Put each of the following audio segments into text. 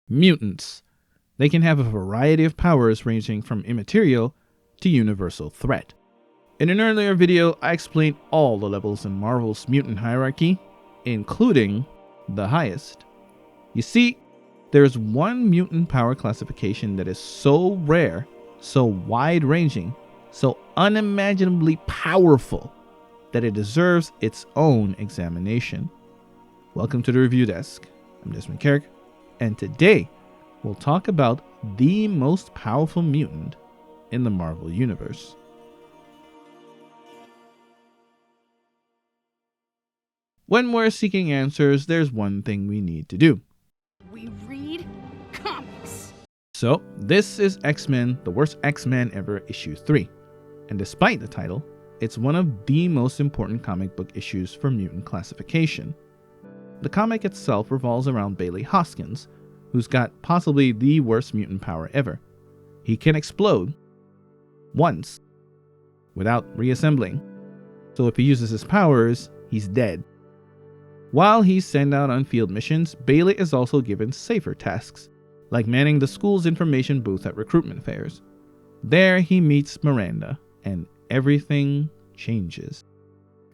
Mutants. They can have a variety of powers ranging from immaterial to universal threat. In an earlier video, I explained all the levels in Marvel's mutant hierarchy, including the highest. You see, there's one mutant power classification that is so rare, so wide-ranging, so unimaginably powerful that it deserves its own examination. Welcome to the Review Desk. I'm Desmond Carrick, and today we'll talk about the most powerful mutant in the Marvel Universe. When we're seeking answers, there's one thing we need to do. We read comics. So, this is X-Men, the Worst X-Men Ever, issue 3. And despite the title, it's one of the most important comic book issues for mutant classification. The comic itself revolves around Bailey Hoskins, who's got possibly the worst mutant power ever. He can explode once without reassembling. So if he uses his powers, he's dead. While he's sent out on field missions, Bailey is also given safer tasks, like manning the school's information booth at recruitment fairs. There he meets Miranda, and everything changes.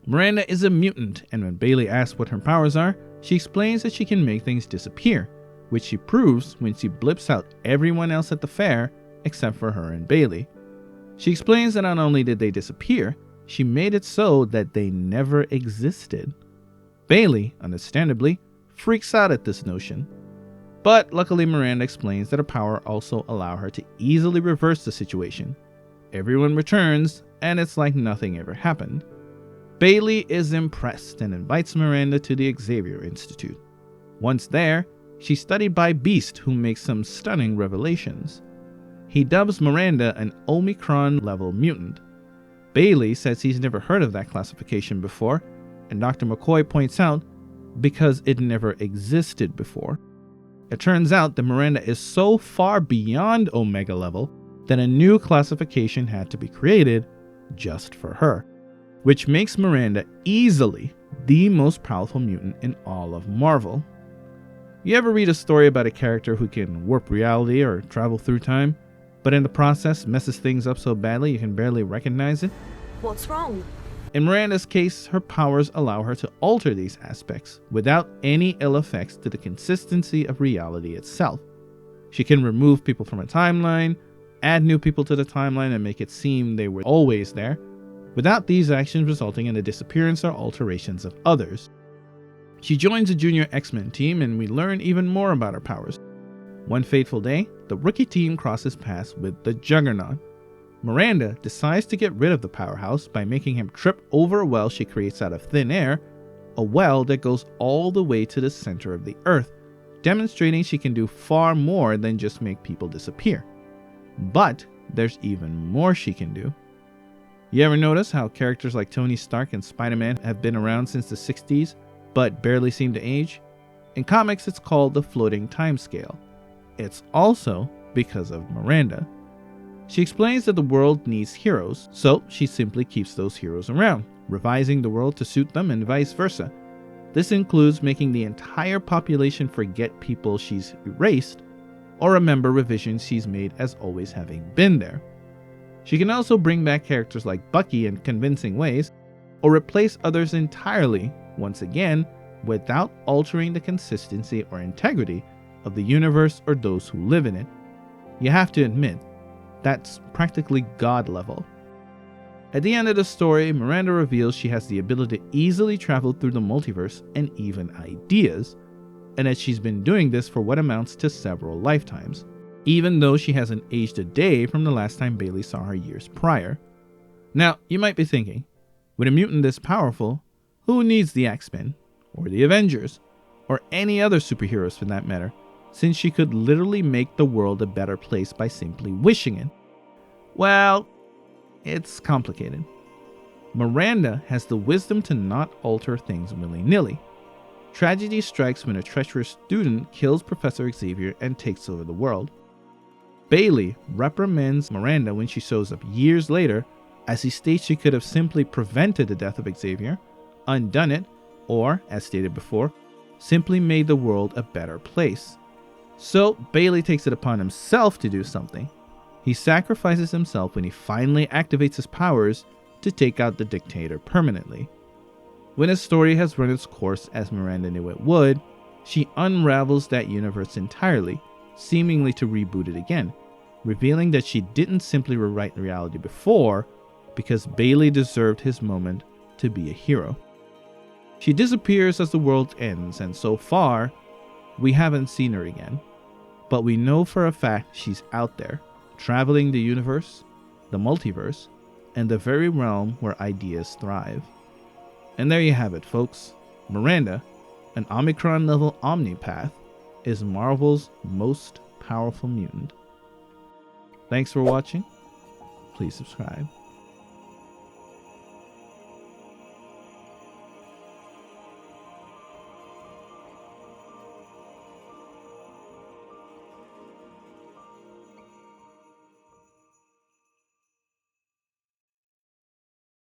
Miranda is a mutant, and when Bailey asks what her powers are, she explains that she can make things disappear, which she proves when she blips out everyone else at the fair except for her and Bailey. She explains that not only did they disappear, she made it so that they never existed. Bailey, understandably, freaks out at this notion. But luckily Miranda explains that her power also allows her to easily reverse the situation. Everyone returns, and it's like nothing ever happened. Bailey is impressed and invites Miranda to the Xavier Institute. Once there, she's studied by Beast, who makes some stunning revelations. He dubs Miranda an Omicron-level mutant. Bailey says he's never heard of that classification before, and Dr. McCoy points out because it never existed before. It turns out that Miranda is so far beyond Omega level that a new classification had to be created just for her, which makes Miranda easily the most powerful mutant in all of Marvel. You ever read a story about a character who can warp reality or travel through time, but in the process messes things up so badly you can barely recognize it? What's wrong? In Miranda's case, her powers allow her to alter these aspects without any ill effects to the consistency of reality itself. She can remove people from a timeline, add new people to the timeline and make it seem they were always there, without these actions resulting in the disappearance or alterations of others. She joins the Junior X-Men team, and we learn even more about her powers. One fateful day, the rookie team crosses paths with the Juggernaut. Miranda decides to get rid of the powerhouse by making him trip over a well she creates out of thin air, a well that goes all the way to the center of the earth, demonstrating she can do far more than just make people disappear. But there's even more she can do. You ever notice how characters like Tony Stark and Spider-Man have been around since the 60s, but barely seem to age? In comics, it's called the floating time scale. It's also because of Miranda. She explains that the world needs heroes, so she simply keeps those heroes around, revising the world to suit them and vice versa. This includes making the entire population forget people she's erased, or remember revisions she's made as always having been there. She can also bring back characters like Bucky in convincing ways, or replace others entirely, once again, without altering the consistency or integrity of the universe or those who live in it. You have to admit, that's practically God level. At the end of the story, Miranda reveals she has the ability to easily travel through the multiverse and even ideas, and that she's been doing this for what amounts to several lifetimes, even though she hasn't aged a day from the last time Bailey saw her years prior. Now, you might be thinking, with a mutant this powerful, who needs the X-Men, or the Avengers, or any other superheroes for that matter, since she could literally make the world a better place by simply wishing it? Well, it's complicated. Miranda has the wisdom to not alter things willy-nilly. Tragedy strikes when a treacherous student kills Professor Xavier and takes over the world. Bailey reprimands Miranda when she shows up years later, as he states she could have simply prevented the death of Xavier, undone it, or, as stated before, simply made the world a better place. So Bailey takes it upon himself to do something. He sacrifices himself when he finally activates his powers to take out the dictator permanently. When his story has run its course as Miranda knew it would, she unravels that universe entirely, seemingly to reboot it again, revealing that she didn't simply rewrite reality before, because Bailey deserved his moment to be a hero. She disappears as the world ends, and so far, we haven't seen her again. But we know for a fact she's out there, traveling the universe, the multiverse, and the very realm where ideas thrive. And there you have it, folks. Miranda, an Omicron-level Omnipath, is Marvel's most powerful mutant. Thanks for watching. Please subscribe.